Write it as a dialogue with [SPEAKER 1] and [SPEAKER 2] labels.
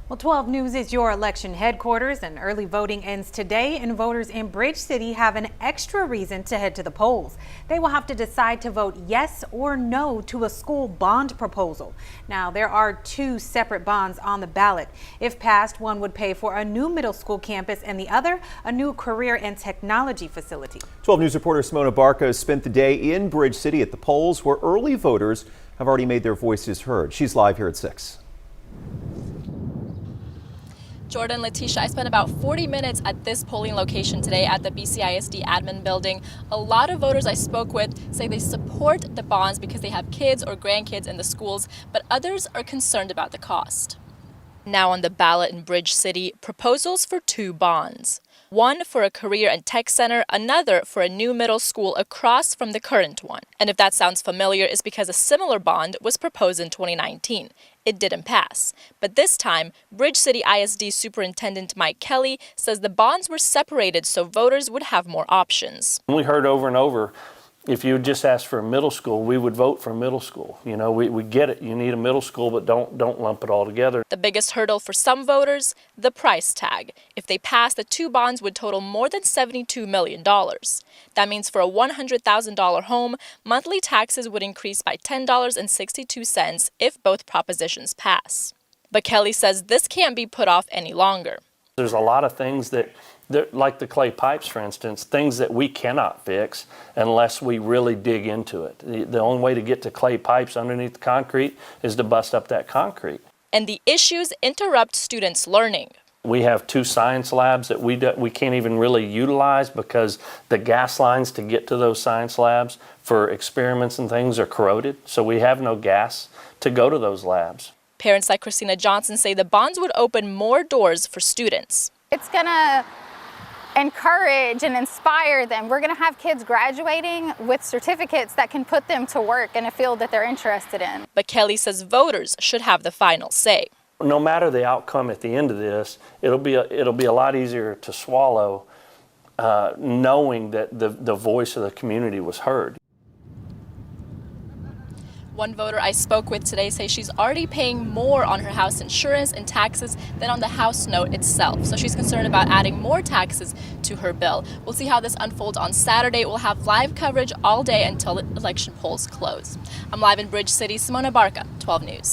[SPEAKER 1] Well, 12 News is your election headquarters, and early voting ends today, and voters in Bridge City have an extra reason to head to the polls. They will have to decide to vote yes or no to a school bond proposal. Now, there are two separate bonds on the ballot. If passed, one would pay for a new middle school campus and the other a new career and technology facility.
[SPEAKER 2] 12 News reporter Simona Barca spent the day in Bridge City at the polls where early voters have already made their voices heard. She's live here at 6.
[SPEAKER 3] Jordan, Letitia, I spent about 40 minutes at this polling location today at the BCISD admin building. A lot of voters I spoke with say they support the bonds because they have kids or grandkids in the schools, but others are concerned about the cost. Now on the ballot in Bridge City, proposals for two bonds. One for a career and tech center, another for a new middle school across from the current one. And if that sounds familiar, it's because a similar bond was proposed in 2019. It didn't pass. But this time, Bridge City ISD Superintendent Mike Kelly says the bonds were separated so voters would have more options.
[SPEAKER 4] We heard over and over, if you just asked for a middle school, we would vote for middle school. You know, we get it. You need a middle school, but don't lump it all together.
[SPEAKER 3] The biggest hurdle for some voters, the price tag. If they pass, the two bonds would total more than $72 million. That means for a $100,000 home, monthly taxes would increase by $10.62 if both propositions pass. But Kelly says this can't be put off any longer.
[SPEAKER 4] There's a lot of things that like the clay pipes, for instance, things that we cannot fix unless we really dig into it. The only way to get to clay pipes underneath the concrete is to bust up that concrete.
[SPEAKER 3] And the issues interrupt students' learning.
[SPEAKER 4] We have two science labs that we can't even really utilize because the gas lines to get to those science labs for experiments and things are corroded, so we have no gas to go to those labs.
[SPEAKER 3] Parents like Christina Johnson say the bonds would open more doors for students.
[SPEAKER 5] It's going to encourage and inspire them. We're going to have kids graduating with certificates that can put them to work in a field that they're interested in.
[SPEAKER 3] But Kelly says voters should have the final say.
[SPEAKER 4] No matter the outcome at the end of this, it'll be a lot easier to swallow knowing that the voice of the community was heard.
[SPEAKER 3] One voter I spoke with today says she's already paying more on her house insurance and taxes than on the house note itself. So she's concerned about adding more taxes to her bill. We'll see how this unfolds on Saturday. We'll have live coverage all day until the election polls close. I'm live in Bridge City. Simona Barca, 12 News.